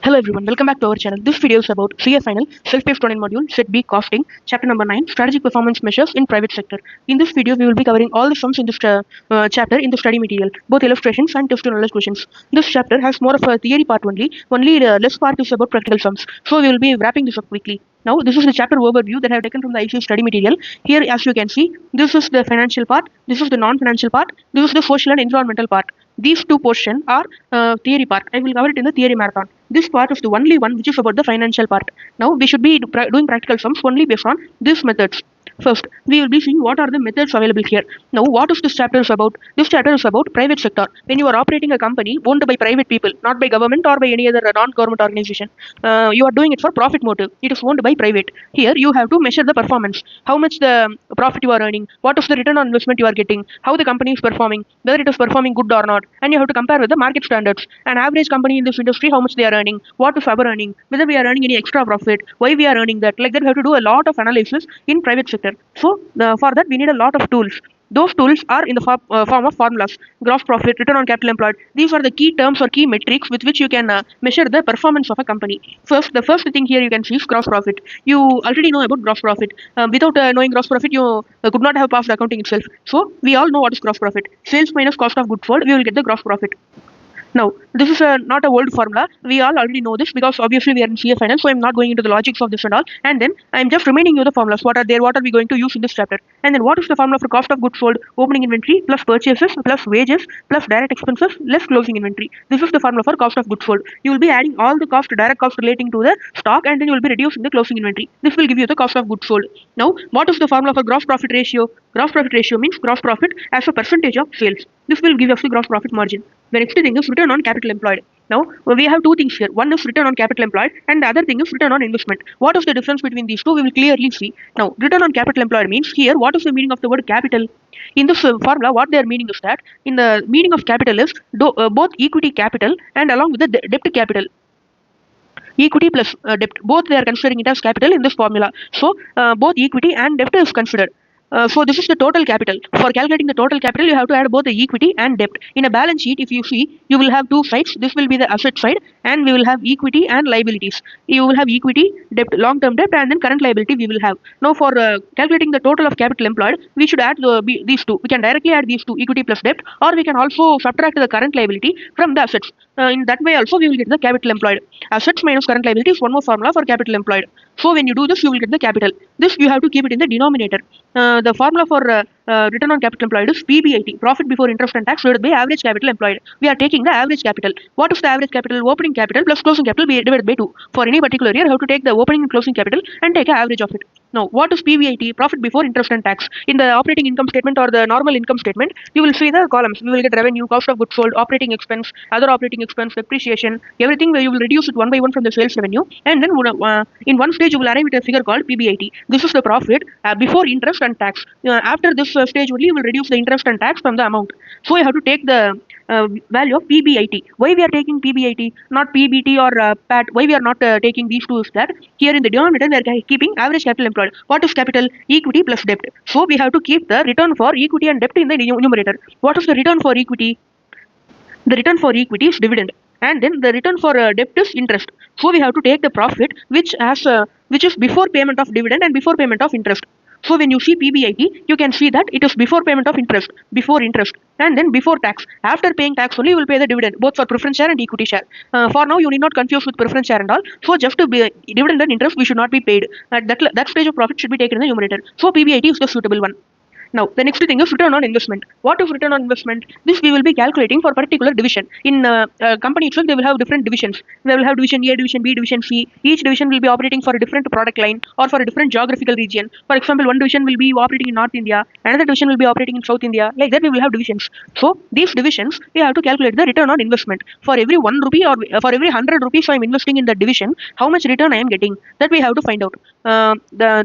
Hello everyone, welcome back to our channel. This video is about CA Final Self-Paced Online Module Set B Costing, Chapter number 9, Strategic Performance Measures in Private Sector. In this video, we will be covering all the sums in this chapter in the study material, both illustrations and test knowledge questions. This chapter has more of a theory part only the less part is about practical sums. So we will be wrapping this up quickly. Now, this is the chapter overview that I have taken from the ICS study material. Here, as you can see, this is the financial part, this is the non-financial part, this is the social and environmental part. These two portions are theory part. I will cover it in the theory marathon. This part is the only one which is about the financial part. Now, we should be doing practical sums only based on these methods. First, we will be seeing what are the methods available here. Now, what is this chapter is about? This chapter is about private sector. When you are operating a company owned by private people, not by government or by any other non-government organization, you are doing it for profit motive. It is owned by private. Here, you have to measure the performance. How much the profit you are earning, what is the return on investment you are getting, how the company is performing, whether it is performing good or not, and you have to compare with the market standards. An average company in this industry, how much they are earning, what is our earning, whether we are earning any extra profit, why we are earning that. Like that, we have to do a lot of analysis in private sector. So for that, we need a lot of tools. Those tools are in the form of formulas: gross profit, return on capital employed. These are the key terms or key metrics with which you can measure the performance of a company. The first thing here you can see is gross profit. You already know about gross profit. Without knowing gross profit, you could not have passed accounting itself. So we all know what is gross profit. Sales minus cost of goods sold, we will get the gross profit. Now, this is not a old formula. We all already know this because obviously we are in CA Finance, so I'm not going into the logics of this and all. And then I'm just reminding you the formulas. What are there? What are we going to use in this chapter? And then what is the formula for cost of goods sold, opening inventory, plus purchases, plus wages, plus direct expenses, less closing inventory. This is the formula for cost of goods sold. You will be adding all the direct cost relating to the stock, and then you will be reducing the closing inventory. This will give you the cost of goods sold. Now, what is the formula for gross profit ratio? Gross profit ratio means gross profit as a percentage of sales. This will give us the gross profit margin. The next thing is return on capital employed. Now, we have two things here. One is return on capital employed, and the other thing is return on investment. What is the difference between these two? We will clearly see. Now, return on capital employed means here, what is the meaning of the word capital? In this formula, what their meaning is that, in the meaning of capital is both equity capital and along with the debt capital. Equity plus debt, both they are considering it as capital in this formula. So, both equity and debt is considered. So this is the total capital. For calculating the total capital, you have to add both the equity and debt. In a balance sheet, if you see, you will have two sides. This will be the asset side, and we will have equity and liabilities. You will have equity, debt, long-term debt, and then current liability we will have. Now, for calculating the total of capital employed, we should add these two. We can directly add these two, equity plus debt, or we can also subtract the current liability from the assets. In that way also, we will get the capital employed. Assets minus current liability is one more formula for capital employed. So when you do this, you will get the capital. This you have to keep it in the denominator. The formula for return on capital employed is PBIT, profit before interest and tax, divided by average capital employed. We are taking the average capital. What is the average capital? Opening capital plus closing capital divided by 2. For any particular year, you have to take the opening and closing capital and take an average of it. Now, what is PBIT? Profit before interest and tax. In the operating income statement or the normal income statement, you will see the columns. We will get revenue, cost of goods sold, operating expense, other operating expense, depreciation, everything where you will reduce it one by one from the sales revenue. And then in one stage, you will arrive at a figure called PBIT. This is the profit before interest and tax. After this stage only, you will reduce the interest and tax from the amount. So you have to take the value of PBIT. Why we are taking PBIT, not PBT or PAT? Why we are not taking these two is that here in the denominator we are keeping average capital employed. What is capital? Equity plus debt. So we have to keep the return for equity and debt in the numerator. What is the return for equity? The return for equity is dividend, and then the return for debt is interest. So we have to take the profit which is before payment of dividend and before payment of interest. So when you see PBIT, you can see that it is before payment of interest, and then before tax. After paying tax only, you will pay the dividend, both for preference share and equity share. For now, you need not confuse with preference share and all. So just to be dividend and interest, we should not be paid. That stage of profit should be taken in the numerator. So PBIT is the suitable one. Now, the next thing is return on investment. What is return on investment? This we will be calculating for particular division. In company itself, they will have different divisions. They will have division A, division B, division C. Each division will be operating for a different product line or for a different geographical region. For example, one division will be operating in North India, another division will be operating in South India. Like that, we will have divisions. So, these divisions, we have to calculate the return on investment. For every 1 rupee or for every 100 rupees I am investing in that division, how much return I am getting? That we have to find out.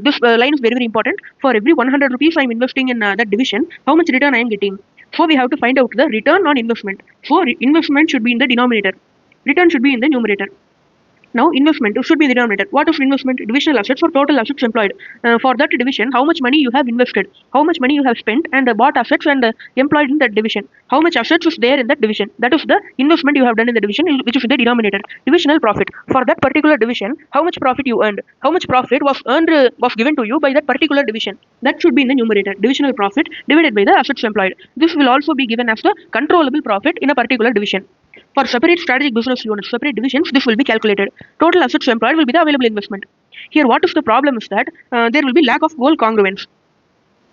This line is very, very important. For every 100 rupees I am investing in that division, how much return I am getting? So we have to find out the return on investment. So investment should be in the denominator. Return should be in the numerator. Now, investment should be the denominator. What is investment? Divisional assets or total assets employed. For that division, how much money you have invested, how much money you have spent, and bought assets and employed in that division. How much assets is there in that division? That is the investment you have done in the division, which is the denominator. Divisional profit. For that particular division, how much profit you earned, how much profit was earned, was given to you by that particular division. That should be in the numerator. Divisional profit divided by the assets employed. This will also be given as the controllable profit in a particular division. For separate strategic business units, separate divisions, this will be calculated. Total assets employed will be the available investment. Here, what is the problem is that there will be lack of goal congruence.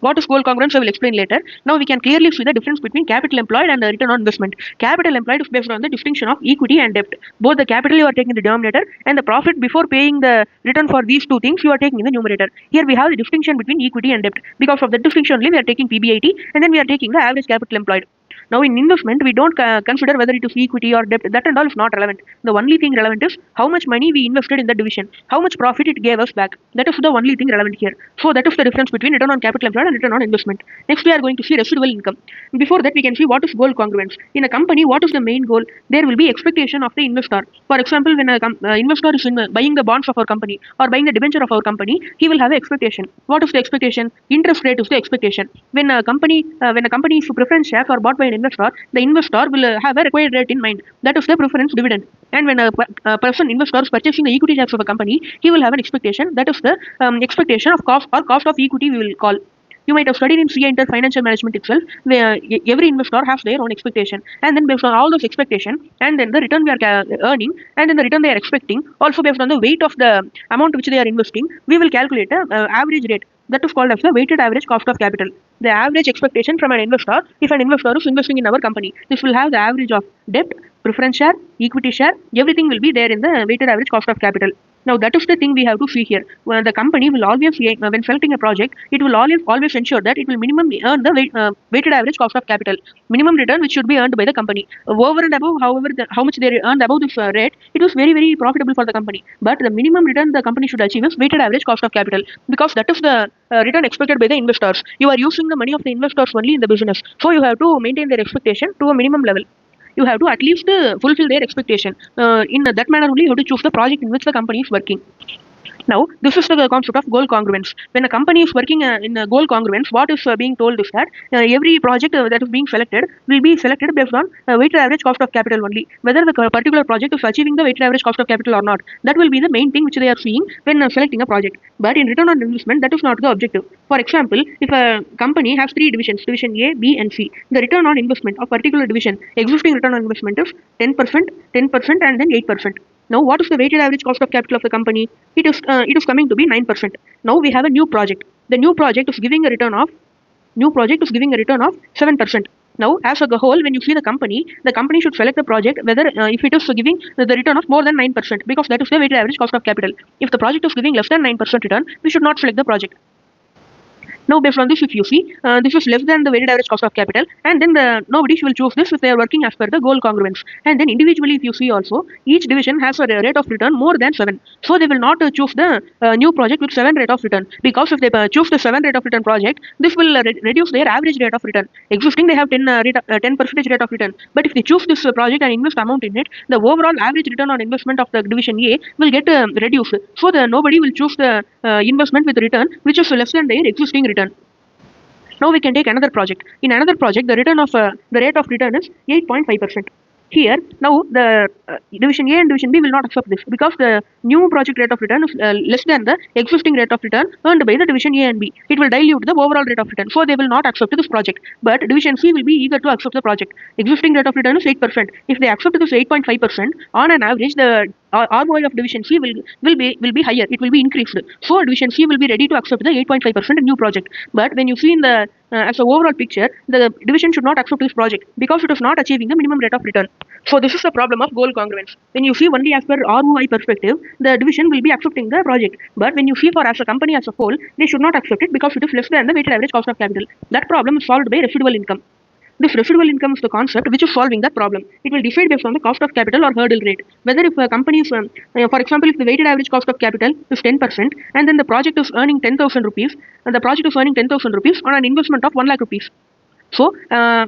What is goal congruence? I will explain later. Now we can clearly see the difference between capital employed and return on investment. Capital employed is based on the distinction of equity and debt. Both the capital you are taking the denominator and the profit before paying the return for these two things you are taking in the numerator. Here we have the distinction between equity and debt. Because of the distinction only we are taking PBIT and then we are taking the average capital employed. Now in investment, we don't consider whether it is equity or debt. That and all is not relevant. The only thing relevant is how much money we invested in the division, how much profit it gave us back. That is the only thing relevant here. So that is the difference between return on capital employed and return on investment. Next, we are going to see residual income. Before that, we can see what is goal congruence. In a company, what is the main goal? There will be expectation of the investor. For example, when an investor is buying the bonds of our company or buying the debenture of our company, he will have an expectation. What is the expectation? Interest rate is the expectation. When a company is preference shares are bought by an investor, the investor will have a required rate in mind. That is the preference dividend. And when a person investor is purchasing the equity shares of a company, he will have an expectation. That is the expectation of cost or cost of equity we will call. You might have studied in CA Inter Financial Management itself, where every investor has their own expectation. And then based on all those expectations, and then the return we are earning, and then the return they are expecting, also based on the weight of the amount which they are investing, we will calculate the average rate. That is called as the weighted average cost of capital. The average expectation from an investor, if an investor is investing in our company, this will have the average of debt, preference share, equity share, everything will be there in the weighted average cost of capital. Now that is the thing we have to see here. When the company will always, when selecting a project, it will always ensure that it will minimum earn the weighted average cost of capital, minimum return which should be earned by the company. Over and above, however, how much they earned above this rate, it was very, very profitable for the company. But the minimum return the company should achieve is weighted average cost of capital, because that is the return expected by the investors. You are using the money of the investors only in the business, so you have to maintain their expectation to a minimum level. You have to at least fulfill their expectation. In that manner only you have to choose the project in which the company is working. Now, this is the concept of goal congruence. When a company is working in goal congruence, what is being told is that every project that is being selected will be selected based on weighted average cost of capital only. Whether the particular project is achieving the weighted average cost of capital or not, that will be the main thing which they are seeing when selecting a project. But in return on investment, that is not the objective. For example, if a company has three divisions, division A, B, and C, the return on investment of particular division, existing return on investment is 10%, 10%, and then 8%. Now, what is the weighted average cost of capital of the company? It is coming to be 9%. Now we have a new project. The new project is giving a return of 7%. Now, as a whole, when you see the company should select the project whether if it is giving the return of more than 9%, because that is the weighted average cost of capital. If the project is giving less than 9% return, we should not select the project. Now, based on this, if you see, this is less than the weighted average cost of capital, and then nobody will choose this if they are working as per the goal congruence. And then individually, if you see also, each division has a rate of return more than 7. So they will not choose the new project with 7 rate of return, because if they choose the 7 rate of return project, this will reduce their average rate of return. Existing, they have 10% rate of return. But if they choose this project and invest amount in it, the overall average return on investment of the division A will get reduced. So nobody will choose the investment with return which is less than their existing return. Now we can take another project. In another project, the rate of return is 8.5%. Here, now the division A and division B will not accept this, because the new project rate of return is less than the existing rate of return earned by the division A and B. It will dilute the overall rate of return, so they will not accept this project. But division C will be eager to accept the project. Existing rate of return is 8%. If they accept this 8.5%, on an average, the ROI of division C will be higher. It will be increased. So division C will be ready to accept the 8.5% new project. But when you see in the as an overall picture, the division should not accept this project because it is not achieving the minimum rate of return. So this is the problem of goal congruence. When you see only as per ROI perspective, the division will be accepting the project. But when you see for as a company as a whole, they should not accept it because it is less than the weighted average cost of capital. That problem is solved by residual income. This residual income is the concept which is solving that problem. It will decide based on the cost of capital or hurdle rate. Whether if a company is, for example, if the weighted average cost of capital is 10% and then the project is earning 10,000 rupees, and the project is earning 10,000 rupees on an investment of 1 lakh rupees. So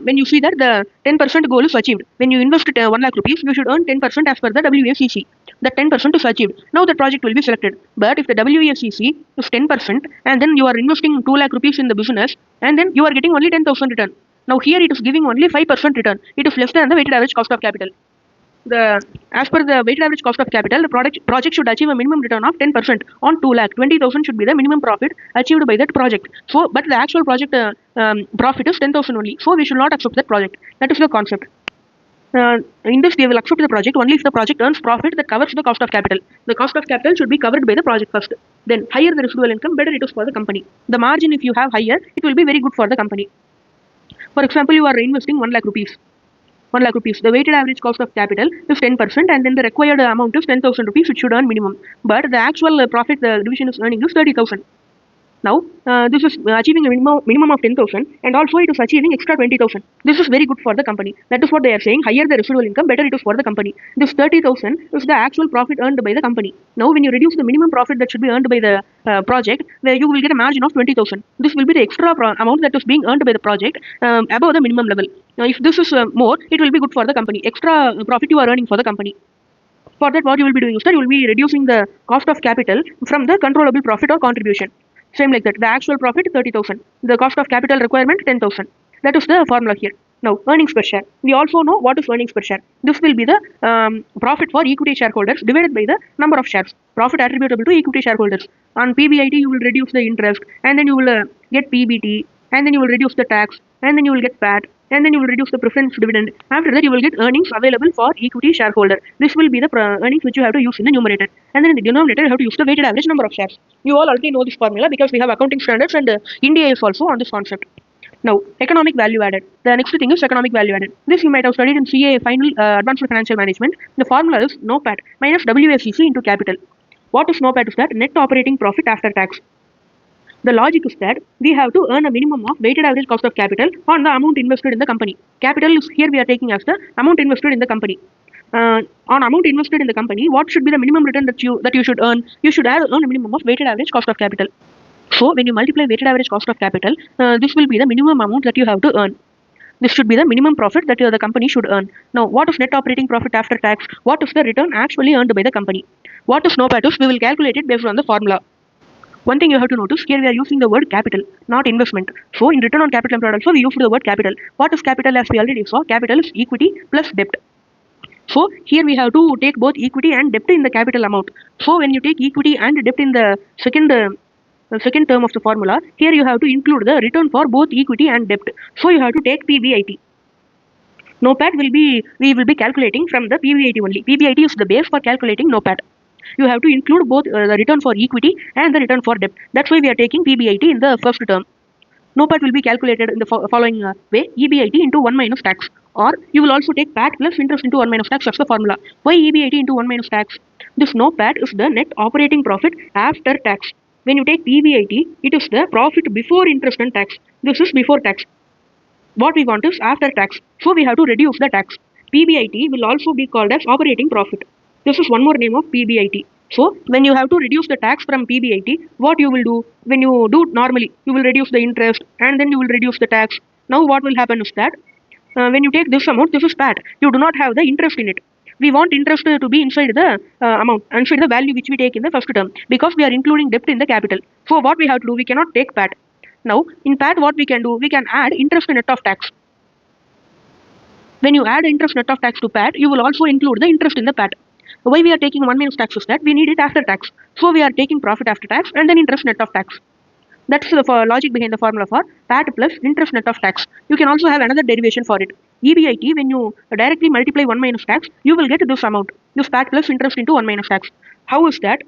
when you see that the 10% goal is achieved, when you invest 1 lakh rupees, you should earn 10% as per the WACC. That 10% is achieved. Now the project will be selected. But if the WACC is 10% and then you are investing 2 lakh rupees in the business and then you are getting only 10,000 return. Now here it is giving only 5% return. It is less than the weighted average cost of capital. As per the weighted average cost of capital, the project should achieve a minimum return of 10% on 2 lakh. 20,000 should be the minimum profit achieved by that project. So, but the actual project profit is 10,000 only. So we should not accept that project. That is the concept. In this, we will accept the project only if the project earns profit that covers the cost of capital. The cost of capital should be covered by the project first. Then, higher the residual income, better it is for the company. The margin, if you have higher, it will be very good for the company. For example, you are investing 1 lakh rupees. 1 lakh rupees. The weighted average cost of capital is 10% and then the required amount is 10,000 rupees. It should earn minimum. But the actual profit the division is earning is 30,000. Now, this is achieving a minimum of 10,000 and also it is achieving extra 20,000. This is very good for the company. That is what they are saying. Higher the residual income, better it is for the company. This 30,000 is the actual profit earned by the company. Now, when you reduce the minimum profit that should be earned by the project, where you will get a margin of 20,000. This will be the extra amount that is being earned by the project above the minimum level. Now, if this is more, it will be good for the company. Extra profit you are earning for the company. For that, what you will be doing is that you will be reducing the cost of capital from the controllable profit or contribution. Same like that. The actual profit 30,000. The cost of capital requirement 10,000. That is the formula here. Now, earnings per share. We also know what is earnings per share. This will be the profit for equity shareholders divided by the number of shares. Profit attributable to equity shareholders. On PBIT, you will reduce the interest and then you will get PBT and then you will reduce the tax and then you will get PAT and then you will reduce the preference dividend. After that, you will get earnings available for equity shareholder. This will be the earnings which you have to use in the numerator. And then in the denominator, you have to use the weighted average number of shares. You all already know this formula because we have accounting standards and India is also on this concept. Now, economic value added. The next thing is economic value added. This you might have studied in CA Final Advanced Financial Management. The formula is NOPAT minus WACC into capital. What is NOPAT is that net operating profit after tax. The logic is that we have to earn a minimum of weighted average cost of capital on the amount invested in the company. Capital is here we are taking as the amount invested in the company. On amount invested in the company, what should be the minimum return that you should earn? You should earn a minimum of weighted average cost of capital. So when you multiply weighted average cost of capital, this will be the minimum amount that you have to earn. This should be the minimum profit that the company should earn. Now, what is net operating profit after tax? What is the return actually earned by the company? What is NOPAT is we will calculate it based on the formula. One thing you have to notice, here we are using the word capital, not investment. So in return on capital employed also, we used the word capital. What is capital as we already saw? Capital is equity plus debt. So here we have to take both equity and debt in the capital amount. So when you take equity and debt in the second term of the formula, here you have to include the return for both equity and debt. So you have to take PBIT. NOPAT we will be calculating from the PBIT only. PBIT is the base for calculating NOPAT. You have to include both the return for equity and the return for debt. That's why we are taking PBIT in the first term. NOPAT will be calculated in the following way: EBIT into 1 minus tax. Or you will also take PAT plus interest into 1 minus tax. That's the formula. Why EBIT into 1 minus tax? This NOPAT is the net operating profit after tax. When you take PBIT, it is the profit before interest and tax. This is before tax. What we want is after tax. So we have to reduce the tax. PBIT will also be called as operating profit. This is one more name of PBIT. So when you have to reduce the tax from PBIT, what you will do? When you do normally, you will reduce the interest and then you will reduce the tax. Now what will happen is that when you take this amount, this is PAT. You do not have the interest in it. We want interest to be inside the amount, inside the value which we take in the first term, because we are including debt in the capital. So what we have to do, we cannot take PAT. Now in PAT what we can do, we can add interest net of tax. When you add interest net of tax to PAT, you will also include the interest in the PAT. Why we are taking 1 minus tax is that we need it after tax. So we are taking profit after tax and then interest net of tax. That's the logic behind the formula for PAT plus interest net of tax. You can also have another derivation for it. EBIT, when you directly multiply 1 minus tax, you will get this amount. This PAT plus interest into 1 minus tax. How is that?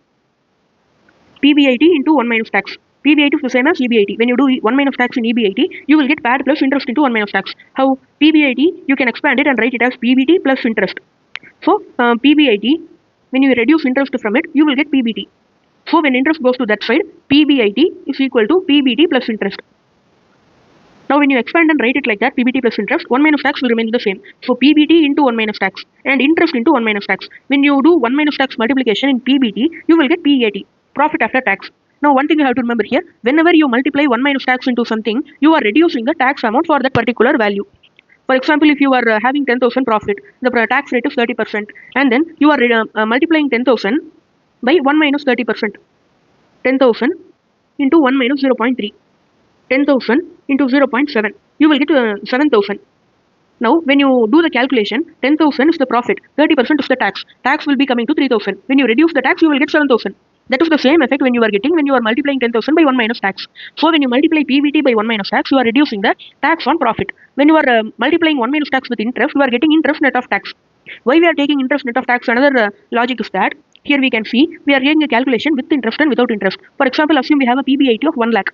PBIT into 1 minus tax. PBIT is the same as EBIT. When you do 1 minus tax in EBIT, you will get PAT plus interest into 1 minus tax. How? PBIT, you can expand it and write it as PBT plus interest. So PBIT, when you reduce interest from it, you will get PBT. So when interest goes to that side, PBIT is equal to PBT plus interest. Now when you expand and write it like that, PBT plus interest, 1 minus tax will remain the same. So PBT into 1 minus tax and interest into 1 minus tax. When you do 1 minus tax multiplication in PBT, you will get PAT, profit after tax. Now one thing you have to remember here, whenever you multiply 1 minus tax into something, you are reducing the tax amount for that particular value. For example, if you are having 10,000 profit, the tax rate is 30%, and then you are multiplying 10,000 by 1 minus 30%. 10,000 into 1 minus 0.3. 10,000 into 0.7. You will get 7,000. Now, when you do the calculation, 10,000 is the profit, 30% is the tax. Tax will be coming to 3,000. When you reduce the tax, you will get 7,000. That is the same effect when you are getting when you are multiplying 10,000 by 1 minus tax. So, when you multiply PBT by 1 minus tax, you are reducing the tax on profit. When you are multiplying 1 minus tax with interest, you are getting interest net of tax. Why we are taking interest net of tax? Another logic is that here we can see we are getting a calculation with interest and without interest. For example, assume we have a PBIT of 1 lakh.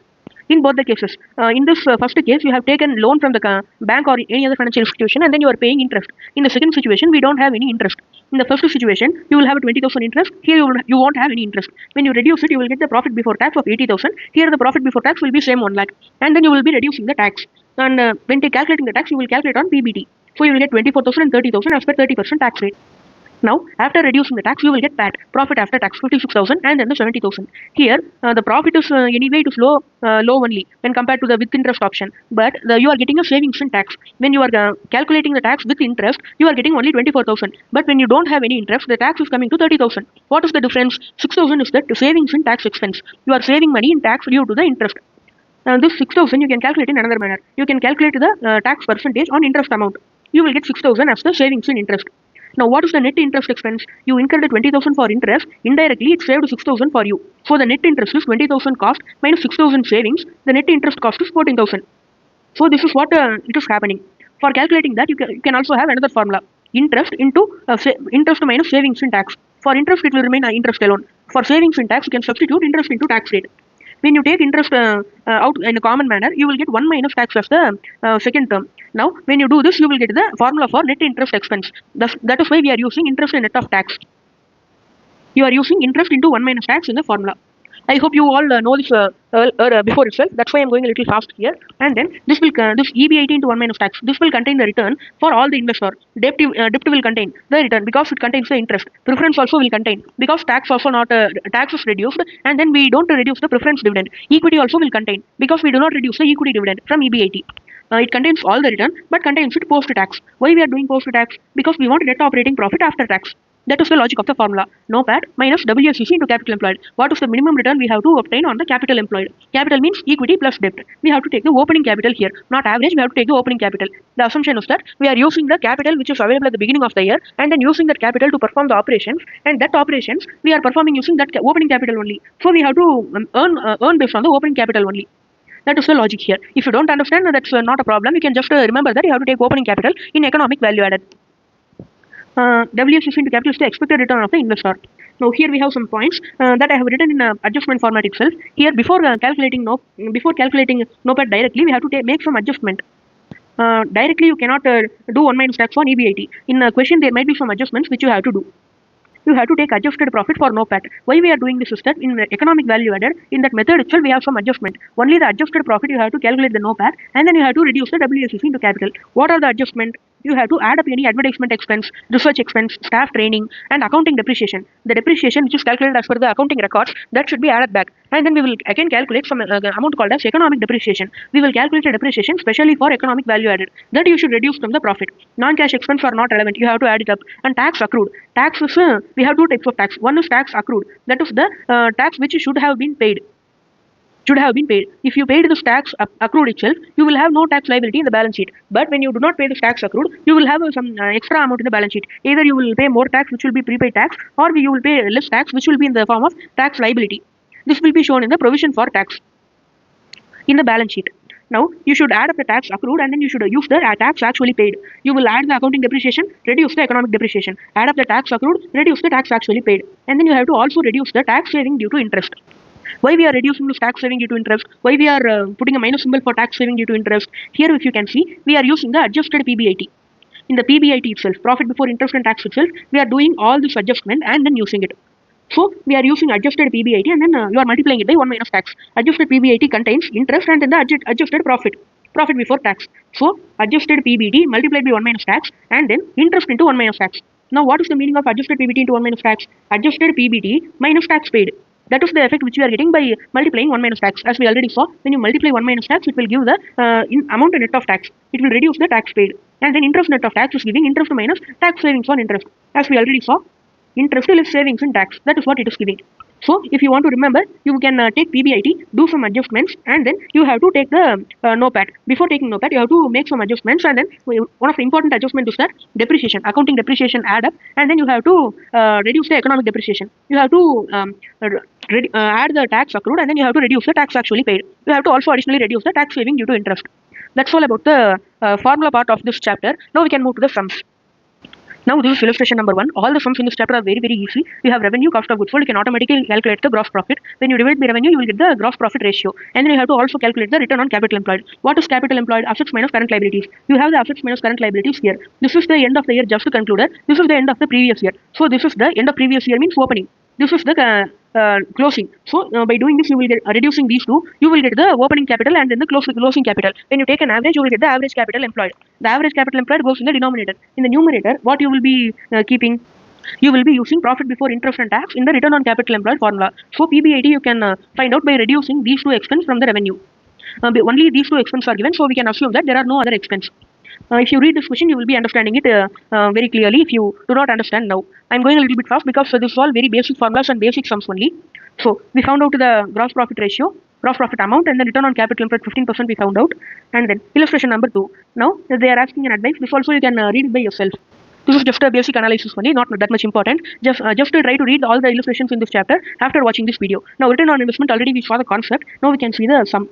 In both the cases, in this first case, you have taken loan from the bank or any other financial institution, and then you are paying interest. In the second situation, we don't have any interest. In the first situation, you will have a 20,000 interest. Here you won't have any interest. When you reduce it, you will get the profit before tax of 80,000. Here the profit before tax will be same 1 lakh, and then you will be reducing the tax. And when calculating the tax, you will calculate on PBT. So you will get 24,000 and 30,000 as per 30% tax rate. Now, after reducing the tax, you will get PAT, profit after tax, 56,000 and then the 70,000. Here, the profit is anyway it is low only when compared to the with interest option. But you are getting a savings in tax. When you are calculating the tax with interest, you are getting only 24,000. But when you don't have any interest, the tax is coming to 30,000. What is the difference? 6,000 is the savings in tax expense. You are saving money in tax due to the interest. This 6,000 you can calculate in another manner. You can calculate the tax percentage on interest amount. You will get 6,000 as the savings in interest. Now, what is the net interest expense? You incurred 20,000 for interest. Indirectly, it saved 6,000 for you. So, the net interest is 20,000 cost minus 6,000 savings. The net interest cost is 14,000. So, this is what it is happening. For calculating that, you can also have another formula. Interest into interest minus savings in tax. For interest, it will remain interest alone. For savings in tax, you can substitute interest into tax rate. When you take interest out in a common manner, you will get 1 minus tax as the second term. Now, when you do this, you will get the formula for net interest expense. That is why we are using interest and net of tax. You are using interest into 1 minus tax in the formula. I hope you all know this before itself. That's why I'm going a little fast here. And then this EBIT into 1 minus tax. This will contain the return for all the investor. Debt will contain the return because it contains the interest. Preference also will contain because tax also not tax is reduced, and then we don't reduce the preference dividend. Equity also will contain because we do not reduce the equity dividend from EBIT. It contains all the return but contains it post tax. Why we are doing post tax? Because we want net operating profit after tax. That is the logic of the formula. NOPAT minus WACC into capital employed. What is the minimum return we have to obtain on the capital employed? Capital means equity plus debt. We have to take the opening capital here. Not average, we have to take the opening capital. The assumption is that we are using the capital which is available at the beginning of the year and then using that capital to perform the operations, and that operations we are performing using that opening capital only. So we have to earn based on the opening capital only. That is the logic here. If you don't understand, that's not a problem. You can just remember that you have to take opening capital in economic value added. WACC into capital is the expected return of the investor. Now here we have some points that I have written in adjustment format itself. Here before calculating NOPAT directly, we have to make some adjustment. Directly you cannot do 1 minus tax on EBIT. In a question there might be some adjustments which you have to do. You have to take adjusted profit for NOPAT. Why we are doing this is that in economic value added, in that method itself we have some adjustment. Only the adjusted profit you have to calculate the NOPAT, and then you have to reduce the WACC into capital. What are the adjustment? You have to add up any advertisement expense, research expense, staff training, and accounting depreciation. The depreciation which is calculated as per the accounting records, that should be added back. And then we will again calculate some amount called as economic depreciation. We will calculate a depreciation specially for economic value added. That you should reduce from the profit. Non-cash expense are not relevant. You have to add it up. And tax accrued. Tax is, we have two types of tax. One is tax accrued. That is the tax which should have been paid. If you paid this tax accrued itself, you will have no tax liability in the balance sheet. But when you do not pay this tax accrued, you will have some extra amount in the balance sheet. Either you will pay more tax, which will be prepaid tax, or you will pay less tax, which will be in the form of tax liability. This will be shown in the provision for tax in the balance sheet. Now, you should add up the tax accrued and then you should use the tax actually paid. You will add the accounting depreciation, reduce the economic depreciation. Add up the tax accrued, reduce the tax actually paid. And then you have to also reduce the tax saving due to interest. Why we are reducing this tax saving due to interest? Why we are putting a minus symbol for tax saving due to interest? Here, if you can see, we are using the adjusted PBIT. In the PBIT itself, profit before interest and tax itself, we are doing all this adjustment and then using it. So, we are using adjusted PBIT and then you are multiplying it by 1 minus tax. Adjusted PBIT contains interest and then the adjusted profit before tax. So, adjusted PBT multiplied by 1 minus tax and then interest into 1 minus tax. Now, what is the meaning of adjusted PBT into 1 minus tax? Adjusted PBT minus tax paid. That is the effect which you are getting by multiplying 1 minus tax. As we already saw, when you multiply 1 minus tax, it will give the amount net of tax. It will reduce the tax paid. And then interest net of tax is giving interest minus tax savings on interest. As we already saw, interest less savings in tax. That is what it is giving. So if you want to remember, you can take PBIT, do some adjustments, and then you have to take the NOPAT. Before taking NOPAT, you have to make some adjustments, and then one of the important adjustments is that depreciation, accounting depreciation add up, and then you have to reduce the economic depreciation. You have to add the tax accrued, and then you have to reduce the tax actually paid. You have to also additionally reduce the tax saving due to interest. That's all about the formula part of this chapter. Now we can move to the sums. Now this is illustration number 1. All the sums in this chapter are very easy. You have revenue, cost of goods sold. You can automatically calculate the gross profit. When you divide by revenue, you will get the gross profit ratio. And then you have to also calculate the return on capital employed. What is capital employed? Assets minus current liabilities. You have the assets minus current liabilities here. This is the end of the year just concluded. This is the end of the previous year. So this is the end of previous year means opening. This is the closing. So by doing this, you will get reducing these two. You will get the opening capital and then the closing capital. When you take an average, you will get the average capital employed. The average capital employed goes in the denominator. In the numerator, what you will be keeping? You will be using profit before interest and tax in the return on capital employed formula. So PBIT you can find out by reducing these two expenses from the revenue. Only these two expenses are given, so we can assume that there are no other expenses. If you read this question, you will be understanding it very clearly. If you do not understand now, I'm going a little bit fast because this is all very basic formulas and basic sums only. So we found out the gross profit ratio, gross profit amount, and the return on capital employed 15% we found out. And then illustration number 2. Now they are asking an advice. This also you can read it by yourself. This is just a basic analysis only, not that much important. Just to try to read all the illustrations in this chapter after watching this video. Now return on investment, already we saw the concept. Now we can see the sum.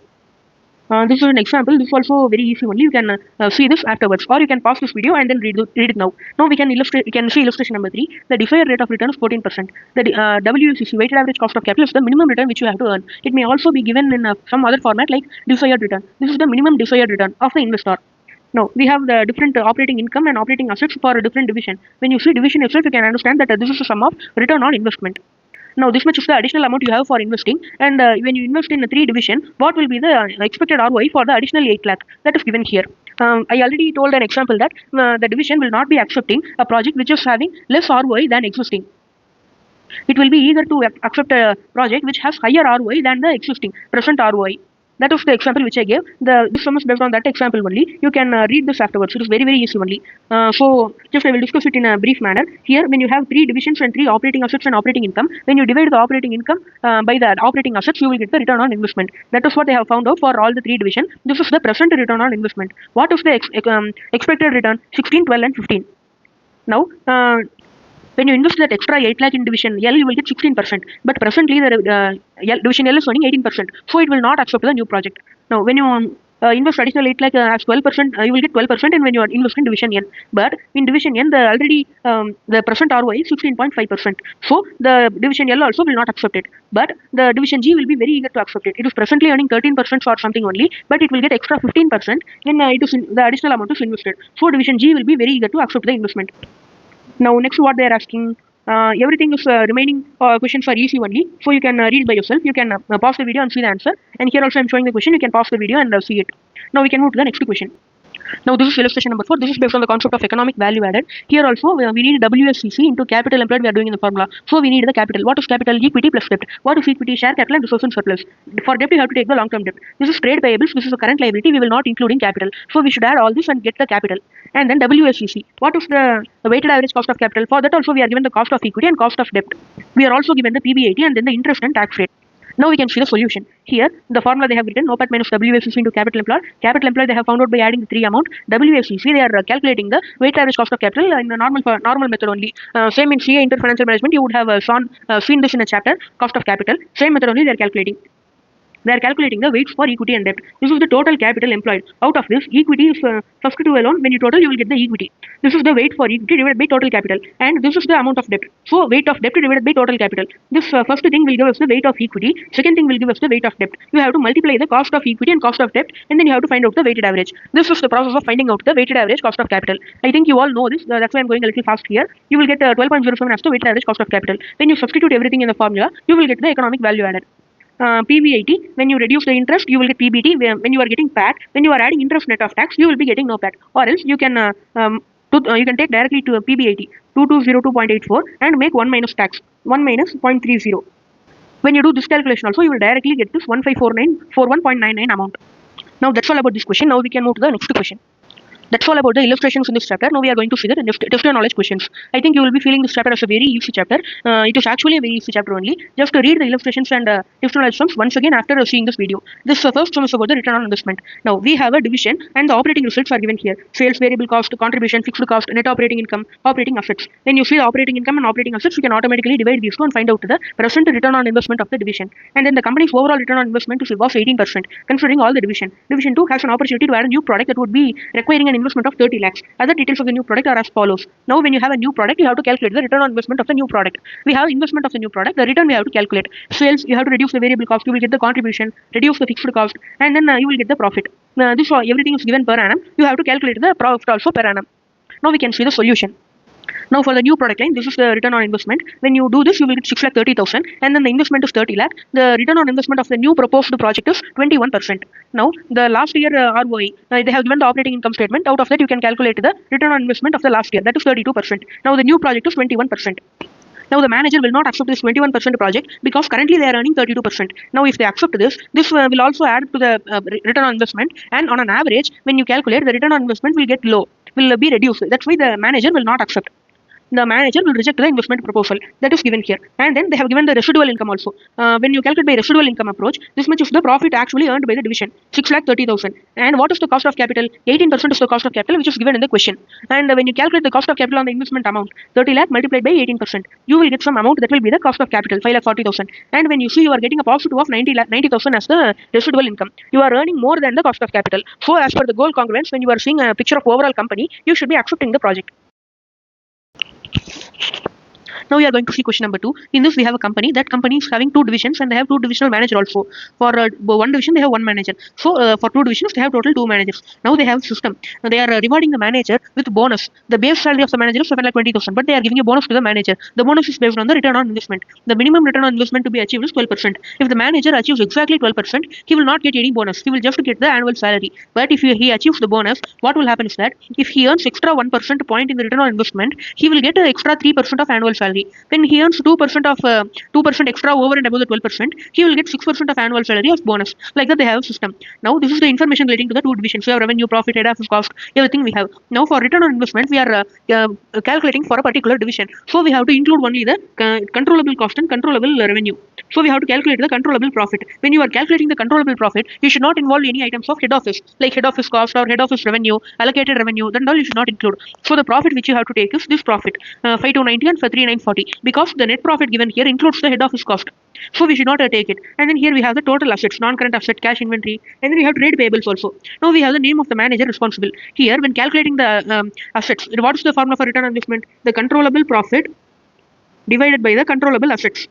This is an example. This is also very easy only. You can see this afterwards, or you can pause this video and then read it now. Now we can illustrate. You can see illustration number 3. The desired rate of return is 14%. The WACC, weighted average cost of capital, is the minimum return which you have to earn. It may also be given in some other format like desired return. This is the minimum desired return of the investor. Now we have the different operating income and operating assets for a different division. When you see division itself, you can understand that this is the sum of return on investment. Now this much is the additional amount you have for investing, and when you invest in a 3 division, what will be the expected ROI for the additional 8 lakh? That is given here. I already told an example that the division will not be accepting a project which is having less ROI than existing. It will be eager to accept a project which has higher ROI than the existing present ROI. That was the example which I gave. This sum is based on that example only. You can read this afterwards. It is very easy only. So just I will discuss it in a brief manner. Here, when you have 3 divisions and 3 operating assets and operating income, when you divide the operating income by the operating assets, you will get the return on investment. That is what they have found out for all the 3 divisions. This is the present return on investment. What is the expected return? 16, 12 and 15. Now, when you invest that extra 8 lakh in division L, you will get 16%. But presently, the division L is earning 18%. So it will not accept the new project. Now, when you invest additional 8 lakh as 12%, you will get 12%, and when you are investing division N. But in division N, the present ROI is 16.5%. So the division L also will not accept it. But the division G will be very eager to accept it. It is presently earning 13% for something only, but it will get extra 15% when the additional amount is invested. So division G will be very eager to accept the investment. Now next what they are asking, everything is remaining questions are easy only, so you can read by yourself. You can pause the video and see the answer, and here also I am showing the question. You can pause the video and see it. Now we can move to the next question. Now this is illustration number 4. This is based on the concept of economic value added. Here also we need WSCC into capital employed we are doing in the formula. So we need the capital. What is capital? Equity plus debt. What is equity? Share capital and resource and surplus. For debt you have to take the long term debt. This is trade payables. This is a current liability. We will not include in capital. So we should add all this and get the capital. And then WSCC. What is the weighted average cost of capital? For that also we are given the cost of equity and cost of debt. We are also given the PBIT and then the interest and tax rate. Now we can see the solution. Here, the formula they have written, NOPAT minus WACC into capital employed. Capital employed they have found out by adding the 3 amount. WACC, they are calculating the weighted average cost of capital in the normal method only. Same in CA, Interfinancial Management, you would have seen this in a chapter, cost of capital. Same method only they are calculating. They are calculating the weights for equity and debt. This is the total capital employed. Out of this, equity is first 2 alone. When you total, you will get the equity. This is the weight for equity divided by total capital. And this is the amount of debt. So, weight of debt divided by total capital. This first thing will give us the weight of equity. Second thing will give us the weight of debt. You have to multiply the cost of equity and cost of debt, and then you have to find out the weighted average. This is the process of finding out the weighted average cost of capital. I think you all know this. That's why I'm going a little fast here. You will get 12.07 as the weighted average cost of capital. When you substitute everything in the formula, you will get the economic value added. PBIT, when you reduce the interest, you will get PBT. When you are getting PAT, when you are adding interest net of tax, you will be getting no PAT. Or else you can take directly to PBIT 2202.84 and make 1 minus tax, 1 minus 0.30. When you do this calculation also, you will directly get this 154941.99 amount. Now that's all about this question. Now we can move to the next question. That's all about the illustrations in this chapter. Now we are going to see the test your knowledge questions. I think you will be feeling this chapter as a very easy chapter. It is actually a very easy chapter only. Just to read the illustrations and test your knowledge sums once again after seeing this video. This first sum is about the return on investment. Now we have a division and the operating results are given here. Sales, variable cost, contribution, fixed cost, net operating income, operating assets. When you see the operating income and operating assets, you can automatically divide these two and find out the present return on investment of the division. And then the company's overall return on investment was 18%, considering all the division. Division 2 has an opportunity to add a new product that would be requiring an investment of 30 lakhs. Other details of the new product are as follows. Now, when you have a new product, you have to calculate the return on investment of the new product. We have investment of the new product. The return we have to calculate. Sales, you have to reduce the variable cost. You will get the contribution, reduce the fixed cost, and then you will get the profit. This everything is given per annum. You have to calculate the profit also per annum. Now we can see the solution. Now for the new product line, this is the return on investment. When you do this, you will get 6,30,000 and then the investment is 30 lakh. The return on investment of the new proposed project is 21%. Now the last year ROI, they have given the operating income statement. Out of that, you can calculate the return on investment of the last year. That is 32%. Now the new project is 21%. Now the manager will not accept this 21% project because currently they are earning 32%. Now if they accept this, this will also add to the return on investment, and on an average, when you calculate, the return on investment will get low, will be reduced. That's why the manager will not accept. The manager will reject the investment proposal that is given here. And then they have given the residual income also. When you calculate by residual income approach, this much is the profit actually earned by the division, 6,30,000. And what is the cost of capital? 18% is the cost of capital, which is given in the question. And when you calculate the cost of capital on the investment amount, 30 lakh multiplied by 18%, you will get some amount that will be the cost of capital, 5,40,000. And when you see you are getting a positive of 90,000 as the residual income, you are earning more than the cost of capital. So as per the goal congruence, when you are seeing a picture of overall company, you should be accepting the project. Now we are going to see question number 2. In this, we have a company. That company is having 2 divisions and they have 2 divisional manager also. For one division, they have 1 manager. So for 2 divisions, they have total 2 managers. Now they have system. They are rewarding the manager with bonus. The base salary of the manager is 7,20,000, but they are giving a bonus to the manager. The bonus is based on the return on investment. The minimum return on investment to be achieved is 12%. If the manager achieves exactly 12%, he will not get any bonus. He will just get the annual salary. But if he achieves the bonus, what will happen is that if he earns extra 1% point in the return on investment, he will get an extra 3% of annual salary. When he earns 2% of 2% extra over and above the 12%, he will get 6% of annual salary as bonus. Like that, they have a system. Now this is the information relating to the 2 divisions. We have revenue, profit, head office cost, everything we have. Now for return on investment, we are calculating for a particular division. So we have to include only the controllable cost and controllable revenue. So we have to calculate the controllable profit. When you are calculating the controllable profit, you should not involve any items of head office, like head office cost or head office revenue, allocated revenue. Then all you should not include. So the profit which you have to take is this profit, 5,290 and 3,940, because the net profit given here includes the head office cost. So we should not take it. And then here we have the total assets, non-current asset, cash inventory, and then we have trade payables also. Now we have the name of the manager responsible. Here, when calculating the assets, what is the formula for return on investment? The controllable profit divided by the controllable assets,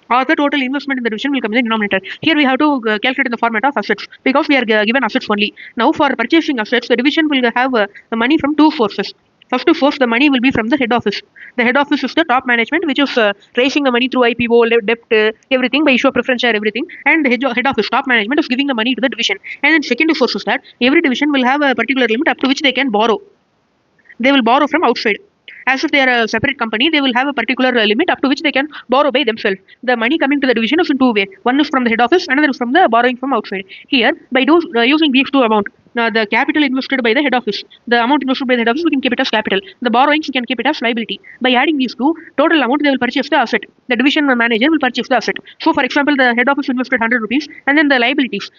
or the total investment in the division will come in the denominator. Here we have to calculate in the format of assets because we are given assets only. Now for purchasing assets, the division will have the money from 2 sources. First source, the money will be from the head office. The head office is the top management, which is raising the money through IPO, debt, everything by issue of preference share, everything. And the head office, top management, is giving the money to the division. And then second source is that every division will have a particular limit up to which they can borrow. They will borrow from outside. As if they are a separate company, they will have a particular limit up to which they can borrow by themselves. The money coming to the division is in 2 ways. One is from the head office, another is from the borrowing from outside. Here, by using these 2 amounts, the capital invested by the head office, the amount invested by the head office, we can keep it as capital. The borrowings, we can keep it as liability. By adding these 2, total amount, they will purchase the asset. The division manager will purchase the asset. So, for example, the head office invested 100 rupees, and then the liabilities,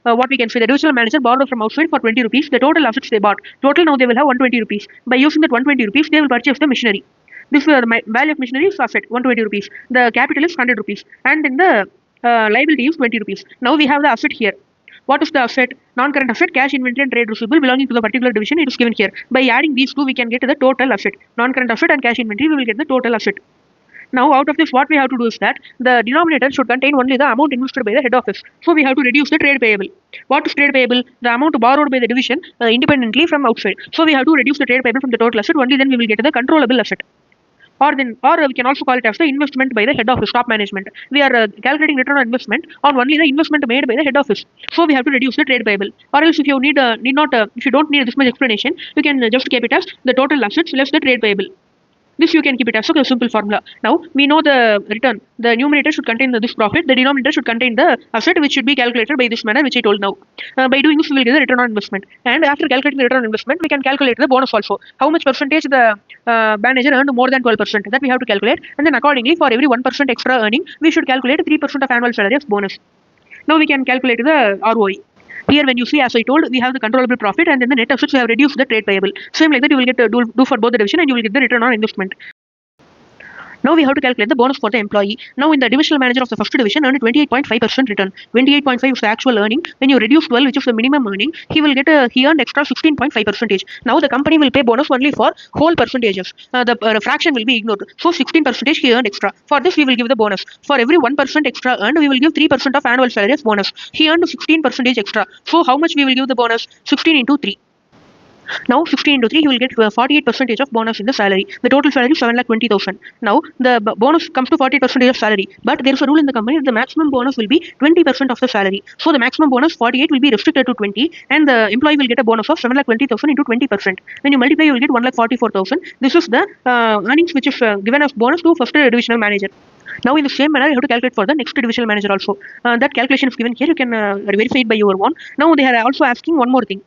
what we can say, the divisional manager borrowed from outside for 20 rupees. The total assets they bought, total now they will have 120 rupees. By using that 120 rupees, they will purchase the machinery. This value of machinery is asset, 120 rupees. The capital is 100 rupees. And in the liability is 20 rupees. Now we have the asset here. What is the asset? Non-current asset, cash inventory and trade receivable belonging to the particular division. It is given here. By adding these 2, we can get the total asset. Non-current asset and cash inventory, we will get the total asset. Now, out of this, what we have to do is that the denominator should contain only the amount invested by the head office. So, we have to reduce the trade payable. What is trade payable? The amount borrowed by the division independently from outside. So, we have to reduce the trade payable from the total asset. Only then we will get the controllable asset. Or we can also call it as the investment by the head office, top management. We are calculating return on investment on only the investment made by the head office. So, we have to reduce the trade payable. Or else, if you if you don't need this much explanation, you can just keep it as the total assets less the trade payable. This you can keep it as a simple formula. Now we know the return. The numerator should contain this profit. The denominator should contain the asset, which should be calculated by this manner, which I told now. By doing this, we will get the return on investment. And after calculating the return on investment, we can calculate the bonus also. How much percentage the manager earned more than 12%. That we have to calculate. And then accordingly, for every 1% extra earning, we should calculate 3% of annual salary as bonus. Now we can calculate the ROI. Here, when you see, as I told, we have the controllable profit, and then the net assets, we have reduced the trade payable. Same like that, you will get do for both the division, and you will get the return on investment. Now we have to calculate the bonus for the employee. Now in the divisional manager of the first division earned 28.5% return. 28.5 is the actual earning. When you reduce 12, which is the minimum earning, he earned extra 16.5%. Now the company will pay bonus only for whole percentages. The fraction will be ignored. So 16% he earned extra. For this we will give the bonus. For every 1% extra earned, we will give 3% of annual salary as bonus. He earned 16% extra. So how much we will give the bonus? 16 into 3. Now 16 into 3, he will get 48% of bonus in the salary. The total salary is 7,20,000. Now the bonus comes to 48% of salary, but there is a rule in the company that the maximum bonus will be 20% of the salary. So the maximum bonus 48 will be restricted to 20, and the employee will get a bonus of 7,20,000 into 20%. When you multiply, you will get 1,44,000. This is the earnings which is given as bonus to first divisional manager. Now in the same manner, you have to calculate for the next divisional manager also. That calculation is given here. You can verify it by your own. Now they are also asking one more thing.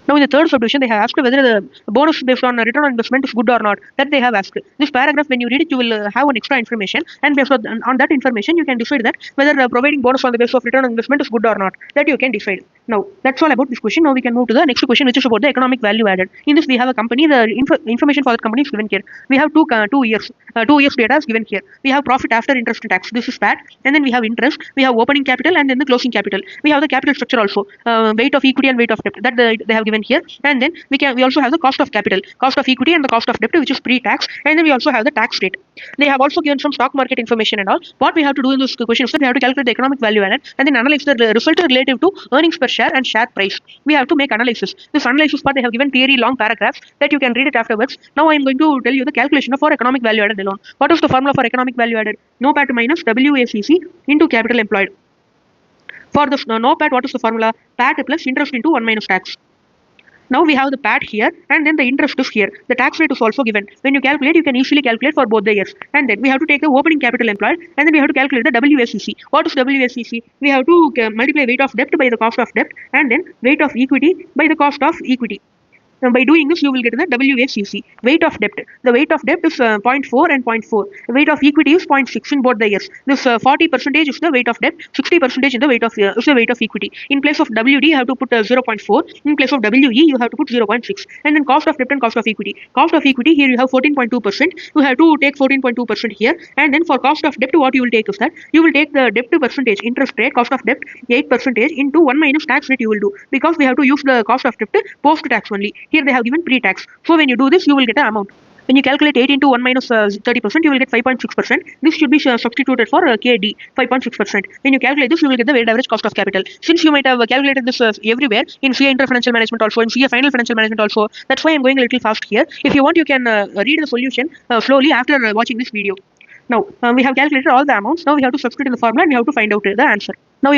Now in the third subdivision, they have asked whether the bonus based on return on investment is good or not. That they have asked. This paragraph, when you read it, you will have an extra information, and based on that information, you can decide that whether providing bonus on the basis of return on investment is good or not. That you can decide. Now that's all about this question. Now we can move to the next question, which is about the economic value added. In this, we have a company. The information for that company is given here. We have 2 years data is given here. We have profit after interest and tax. This is PAT, and then we have interest. We have opening capital and then the closing capital. We have the capital structure also. Weight of equity and weight of debt. That they have given here, and then we also have the cost of capital, cost of equity, and the cost of debt, which is pre-tax, and then we also have the tax rate. They have also given some stock market information and all. What we have to do in this question is that we have to calculate the economic value added and then analyze the result relative to earnings per share and share price. We have to make analysis. This analysis part, they have given theory long paragraphs that you can read it afterwards. Now I am going to tell you the calculation for economic value added alone. What is the formula for economic value added? NOPAT minus WACC into capital employed. For the NOPAT, what is the formula? PAT plus interest into 1 minus tax. Now we have the PAT here, and then the interest is here. The tax rate is also given. When you calculate, you can easily calculate for both the years. And then we have to take the opening capital employed, and then we have to calculate the WACC. What is WACC? We have to multiply weight of debt by the cost of debt, and then weight of equity by the cost of equity. By doing this, you will get the WACC, weight of debt. The weight of debt is 0.4 and 0.4. The weight of equity is 0.6 in both the years. This 40% is the weight of debt, 60% is the weight of equity. In place of WD, you have to put 0.4. In place of WE, you have to put 0.6. And then cost of debt and cost of equity. Cost of equity, here you have 14.2%. You have to take 14.2% here. And then for cost of debt, what you will take is that you will take the debt percentage, interest rate, cost of debt, 8% into 1 minus tax rate you will do. Because we have to use the cost of debt post-tax only. Here they have given pre-tax. So when you do this, you will get an amount. When you calculate 8 into 1 minus 30%, you will get 5.6%. This should be substituted for KD, 5.6%. When you calculate this, you will get the weighted average cost of capital. Since you might have calculated this everywhere, in CA Interfinancial Management also, in CA Final Financial Management also, that's why I'm going a little fast here. If you want, you can read the solution slowly after watching this video. Now, we have calculated all the amounts. Now we have to substitute in the formula and we have to find out the answer. Now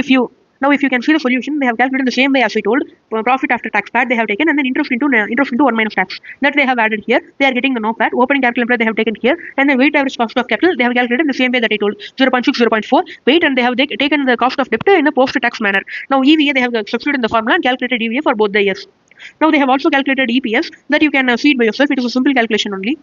if you can see the solution, they have calculated the same way as I told. Profit after tax PAT they have taken, and then interest into 1 minus tax. That they have added here. They are getting the NOPAT. Opening capital employed they have taken here, and then weighted average cost of capital they have calculated the same way that I told. 0.6, 0.4 weight, and they have taken the cost of debt in a post-tax manner. Now EVA they have substituted in the formula and calculated EVA for both the years. Now they have also calculated EPS that you can see it by yourself. It is a simple calculation only.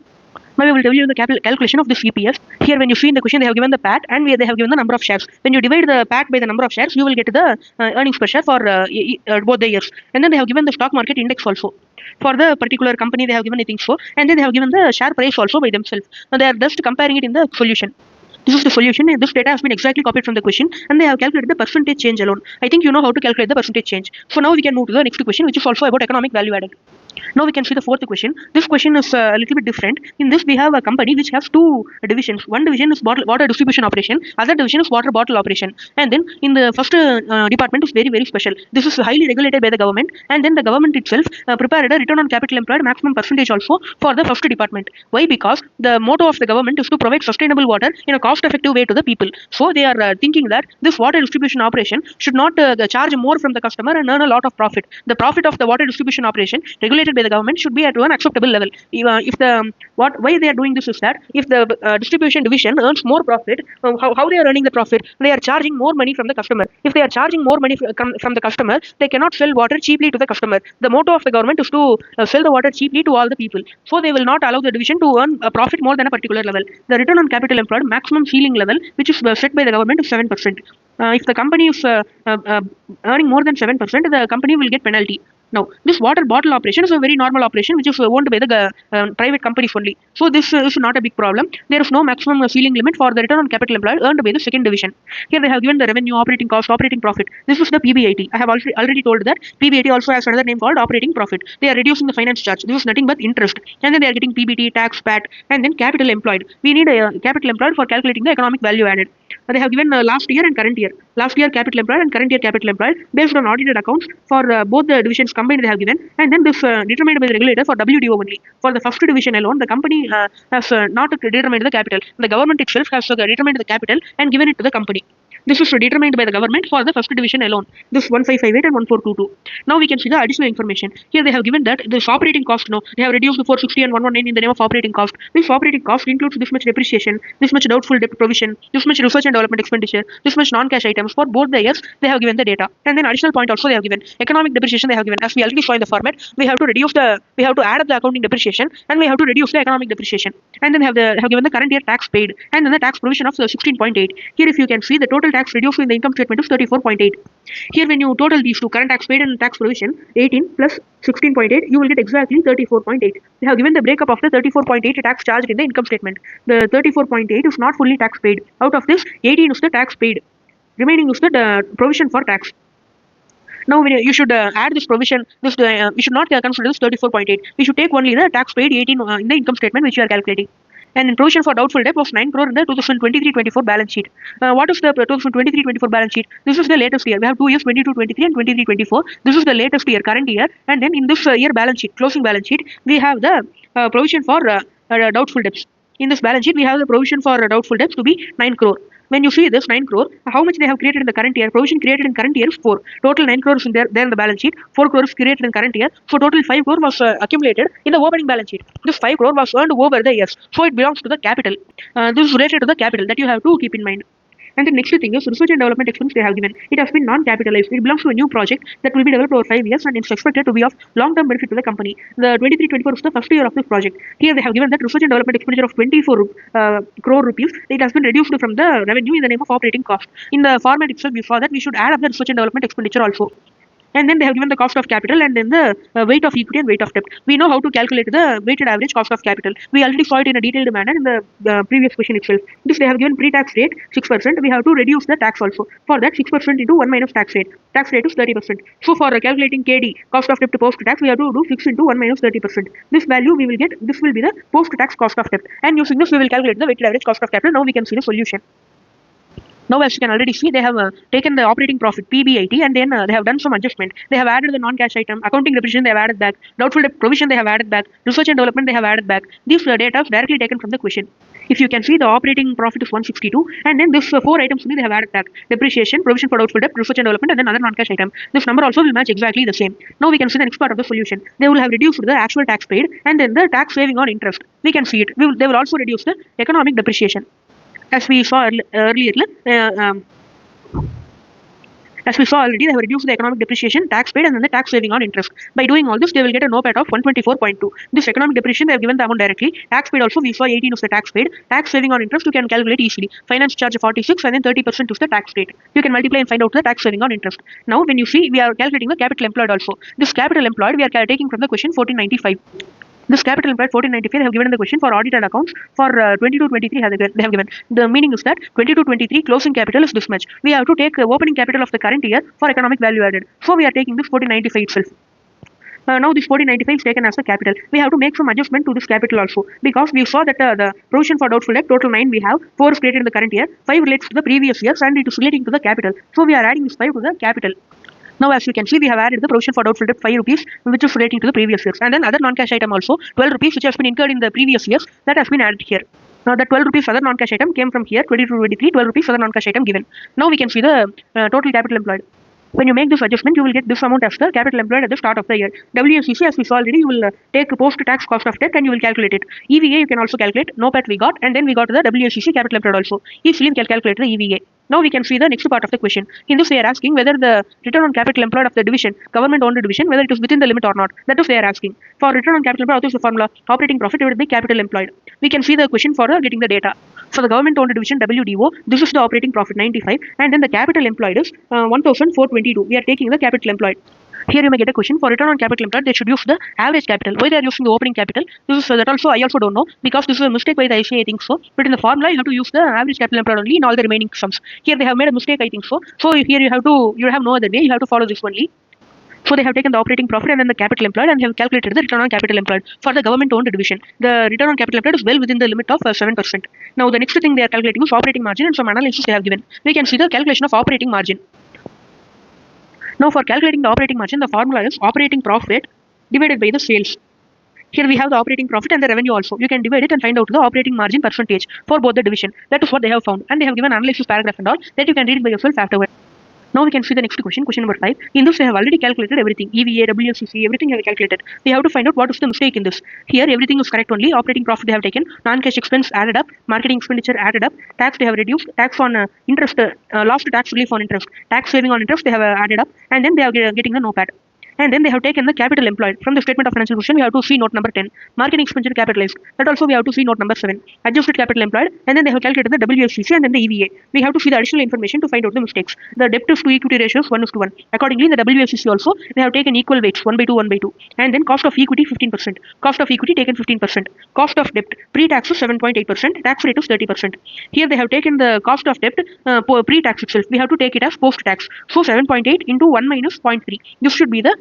Now I will tell you the calculation of this EPS. Here when you see in the question, they have given the PAT and they have given the number of shares. When you divide the PAT by the number of shares, you will get the earnings per share for both the years. And then they have given the stock market index also. For the particular company, they have given, I think so. And then they have given the share price also by themselves. Now they are just comparing it in the solution. This is the solution, and this data has been exactly copied from the question, and they have calculated the percentage change alone. I think you know how to calculate the percentage change. So now we can move to the next question, which is also about economic value added. Now we can see the fourth question. This question is a little bit different. In this, we have a company which has two divisions. One division is water distribution operation. Other division is water bottle operation. And then in the first department is very, very special. This is highly regulated by the government. And then the government itself prepared a return on capital employed maximum percentage also for the first department. Why? Because the motto of the government is to provide sustainable water in a cost-effective way to the people. So they are thinking that this water distribution operation should not charge more from the customer and earn a lot of profit. The profit of the water distribution operation regulated by the government should be at an acceptable level. If the why they are doing this is that if the distribution division earns more profit, how they are earning the profit? They are charging more money from the customer. If they are charging more money from the customer, they cannot sell water cheaply to the customer. The motto of the government is to sell the water cheaply to all the people. So they will not allow the division to earn a profit more than a particular level. The return on capital employed maximum ceiling level, which is set by the government, is 7%. If the company is earning more than 7%, the company will get penalty. Now, this water bottle operation is a very normal operation which is owned by the private companies only. So this is not a big problem. There is no maximum ceiling limit for the return on capital employed earned by the second division. Here they have given the revenue, operating cost, operating profit. This is the PBIT. I have already told that PBIT also has another name called operating profit. They are reducing the finance charge. This is nothing but interest. And then they are getting PBT, tax, PAT, and then capital employed. We need a capital employed for calculating the economic value added. They have given last year and current year. Last year capital employed and current year capital employed based on audited accounts for both the divisions combined they have given, and then this determined by the regulator for WDO only. For the first division alone, the company has not determined the capital. The government itself has determined the capital and given it to the company. This is determined by the government for the first division alone. This 1558 and 1422. Now we can see the additional information. Here they have given that this operating cost, they have reduced the 460 and 119 in the name of operating cost. This operating cost includes this much depreciation, this much doubtful debt provision, this much research and development expenditure, this much non-cash items. For both the years, they have given the data. And then additional point also they have given. Economic depreciation they have given. As we already saw in the format, we have to add up the accounting depreciation and we have to reduce the economic depreciation. And then have given the current year tax paid and then the tax provision of 16.8. Here if you can see the total tax reduced in the income statement is 34.8. Here when you total these two, current tax paid and tax provision, 18 plus 16.8, you will get exactly 34.8. They have given the breakup of the 34.8 tax charged in the income statement. The 34.8 is not fully tax paid. Out of this, 18 is the tax paid. Remaining is the provision for tax. Now you should add this provision. We should not consider this 34.8. We should take only the tax paid 18 in the income statement which you are calculating. And in provision for doubtful debt was 9 crore in the 2023-24 balance sheet. What is the 2023-24 balance sheet? This is the latest year. We have 2 years, 22-23 and 23-24. This is the latest year, current year. And then in this year balance sheet, closing balance sheet, we have the provision for doubtful debts. In this balance sheet, we have the provision for doubtful debts to be 9 crore. When you see this 9 crore, how much they have created in the current year? Provision created in current year is 4. Total 9 crores in there in the balance sheet. 4 crores created in current year. So total 5 crore was accumulated in the opening balance sheet. This 5 crore was earned over the years. So it belongs to the capital. This is related to the capital that you have to keep in mind. And the next thing is research and development expense they have given. It has been non-capitalized. It belongs to a new project that will be developed over 5 years and it's expected to be of long-term benefit to the company. The 23-24 is the first year of this project. Here they have given that research and development expenditure of 24 crore rupees. It has been reduced from the revenue in the name of operating cost. In the format itself, we saw that we should add up the research and development expenditure also. And then they have given the cost of capital and then the weight of equity and weight of debt. We know how to calculate the weighted average cost of capital. We already saw it in a detailed manner in the previous question itself. This they have given pre-tax rate 6%. We have to reduce the tax also. For that 6% into 1 minus tax rate. Tax rate is 30%. So for calculating KD, cost of debt to post-tax, we have to do 6 into 1 minus 30%. This value we will get, this will be the post-tax cost of debt. And using this we will calculate the weighted average cost of capital. Now we can see the solution. Now, as you can already see, they have taken the operating profit PBIT and then they have done some adjustment. They have added the non-cash item, accounting depreciation they have added back, doubtful debt provision they have added back, research and development they have added back. These data is directly taken from the question. If you can see, the operating profit is 162 and then this 4 items only they have added back. Depreciation, provision for doubtful debt, research and development and then other non-cash item. This number also will match exactly the same. Now we can see the next part of the solution. They will have reduced the actual tax paid and then the tax saving on interest. We can see it. They will also reduce the economic depreciation. As we saw earlier, as we saw already, they have reduced the economic depreciation, tax paid, and then the tax saving on interest. By doing all this, they will get a NOPAT of 124.2. This economic depreciation, they have given the amount directly. Tax paid also, we saw 18 is the tax paid. Tax saving on interest, you can calculate easily. Finance charge of 46 and then 30% is the tax rate. You can multiply and find out the tax saving on interest. Now, when you see, we are calculating the capital employed also. This capital employed, we are taking from the question 1495. This capital employed 1495 they have given in the question for audited accounts for 22-23 they have given. The meaning is that 22-23 closing capital is this much. We have to take the opening capital of the current year for economic value added. So we are taking this 1495 itself. Now this 1495 is taken as the capital. We have to make some adjustment to this capital also because we saw that the provision for doubtful debt total 9 we have, 4 is created in the current year, 5 relates to the previous years and it is relating to the capital. So we are adding this 5 to the capital. Now, as you can see, we have added the provision for doubtful debt 5 rupees, which is relating to the previous years. And then other non-cash item also, 12 rupees, which has been incurred in the previous years, that has been added here. The 12 rupees other non-cash item came from here, 22 23, 12 rupees other non-cash item given. Now we can see the total capital employed. When you make this adjustment, you will get this amount as the capital employed at the start of the year. WACC, as we saw already, you will take post-tax cost of debt and you will calculate it. EVA you can also calculate. NOPAT we got, and then we got the WACC capital employed also. Easily we can calculate the EVA. Now we can see the next part of the question. In this they are asking whether the return on capital employed of the division, government-owned division, whether it is within the limit or not. That is they are asking. For return on capital employed, what is the formula? Operating profit divided by capital employed. We can see the question for getting the data. For the government-owned division WDO, this is the operating profit 95, and then the capital employed is 1,422. We are taking the capital employed. Here you may get a question for return on capital employed. They should use the average capital. Why they are using the opening capital? This is that also I also don't know, because this is a mistake by the ICA, I think so. But in the formula you have to use the average capital employed only in all the remaining sums. Here they have made a mistake, I think so. So here you have no other way. You have to follow this only. So they have taken the operating profit and then the capital employed and have calculated the return on capital employed for the government-owned division. The return on capital employed is well within the limit of 7%. Now the next thing they are calculating is operating margin, and some analysis they have given. We can see the calculation of operating margin. Now for calculating the operating margin, the formula is operating profit divided by the sales. Here we have the operating profit and the revenue also. You can divide it and find out the operating margin percentage for both the division. That is what they have found, and they have given analysis paragraph and all that you can read it by yourself afterward. Now we can see the next question, question number 5. In this, they have already calculated everything. EVA, WACC, everything they have calculated. We have to find out what is the mistake in this. Here, everything is correct only. Operating profit they have taken, non-cash expense added up, marketing expenditure added up, tax they have reduced, tax on interest, lost tax relief on interest, tax saving on interest they have added up, and then they are getting the NOPAT. And then they have taken the capital employed. From the statement of financial position, we have to see note number 10. Marketing expenditure capitalized. That also we have to see note number 7. Adjusted capital employed. And then they have calculated the WACC and then the EVA. We have to see the additional information to find out the mistakes. The debt to equity ratio is 1:1. Accordingly, in the WACC also, they have taken equal weights 1/2, 1/2. And then cost of equity 15%. Cost of equity taken 15%. Cost of debt pre-tax is 7.8%. Tax rate is 30%. Here they have taken the cost of debt pre-tax itself. We have to take it as post-tax. So 7.8 into 1 minus 0.3. This should be the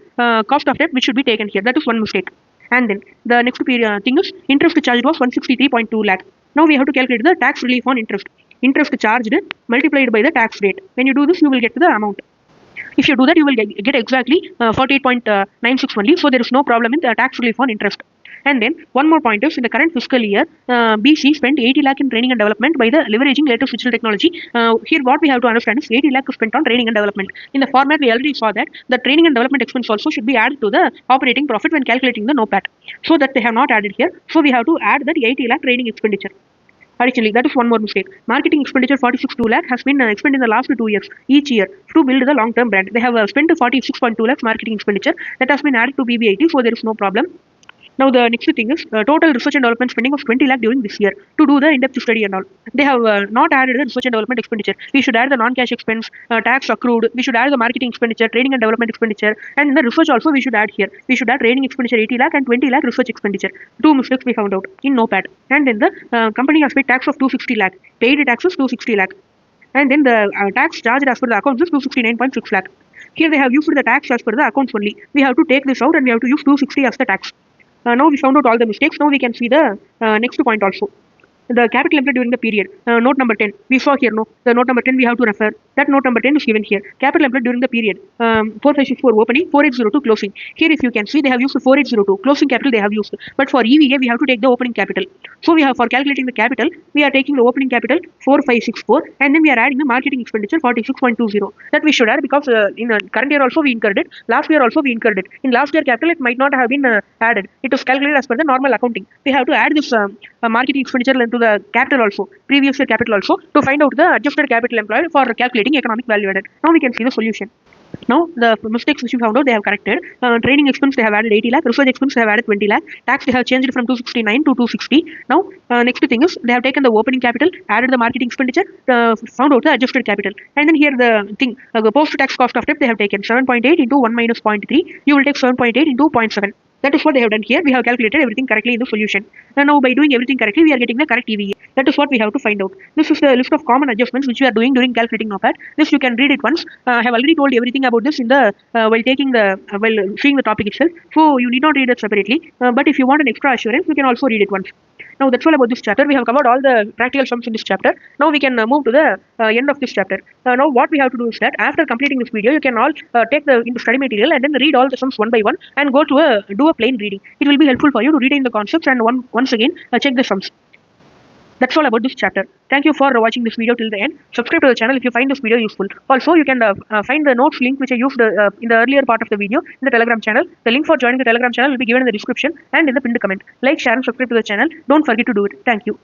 cost of debt which should be taken here. That is one mistake. And then the next thing is interest charged was 163.2 lakh. Now we have to calculate the tax relief on interest. Interest charged multiplied by the tax rate. When you do this, you will get the amount. If you do that, you will get exactly 48.96 only. So there is no problem in the tax relief on interest. And then one more point is in the current fiscal year, BC spent 80 lakh in training and development by the leveraging latest digital technology. Here what we have to understand is 80 lakh spent on training and development. In the format we already saw that the training and development expense also should be added to the operating profit when calculating the NOPAT. So that they have not added here. So we have to add that 80 lakh training expenditure. Additionally, that is one more mistake. Marketing expenditure 46.2 lakh has been spent in the last 2 years each year to build the long-term brand. They have spent 46.2 lakhs marketing expenditure that has been added to BBIT, so there is no problem. Now the next thing is total research and development spending of 20 lakh during this year to do the in-depth study and all. They have not added the research and development expenditure. We should add the non-cash expense, tax accrued. We should add the marketing expenditure, training and development expenditure, and in the research also we should add here. We should add training expenditure 80 lakh and 20 lakh research expenditure. 2 mistakes we found out in NOPAT. And then the company has paid tax of 260 lakh. Paid taxes 260 lakh. And then the tax charged as per the accounts is 269.6 lakh. Here they have used the tax as per the accounts only. We have to take this out and we have to use 260 as the tax. Now we found out all the mistakes. Now we can see the next point also. The capital employed during the period. Note number 10. We saw here, no? The note number 10 we have to refer. That note number 10 is given here. Capital employed during the period. 4564 opening, 4802 closing. Here if you can see, they have used 4802. Closing capital they have used. But for EVA, we have to take the opening capital. So we have, for calculating the capital, we are taking the opening capital 4564 and then we are adding the marketing expenditure 46.20. That we should add because in the current year also we incurred it. Last year also we incurred it. In last year capital, it might not have been added. It was calculated as per the normal accounting. We have to add this marketing expenditure into the capital also, previous year capital also, to find out the adjusted capital employed for calculating economic value added. Now we can see the solution. Now the mistakes which we found out, they have corrected. Training expense they have added 80 lakh, research expense they have added 20 lakh, tax they have changed from 269 to 260. Now next thing is they have taken the opening capital, added the marketing expenditure, found out the adjusted capital, and then here the thing, the post tax cost of debt they have taken 7.8 into 1 minus 0.3. You will take 7.8 into 0.7. That is what they have done here. We have calculated everything correctly in the solution. And now by doing everything correctly, we are getting the correct EVA. That is what we have to find out. This is the list of common adjustments which we are doing during calculating NOPAT. This you can read it once. I have already told everything about this in the while seeing the topic itself. So you need not read it separately. But if you want an extra assurance, you can also read it once. Now that's all about this chapter. We have covered all the practical sums in this chapter. Now we can move to the end of this chapter. Now what we have to do is that after completing this video, you can all take the study material and then read all the sums one by one and go to do a plain reading. It will be helpful for you to retain the concepts and once again check the sums. That's all about this chapter. Thank you for watching this video till the end. Subscribe to the channel if you find this video useful. Also, you can find the notes link which I used in the earlier part of the video in the Telegram channel. The link for joining the Telegram channel will be given in the description and in the pinned comment. Like, share and subscribe to the channel. Don't forget to do it. Thank you.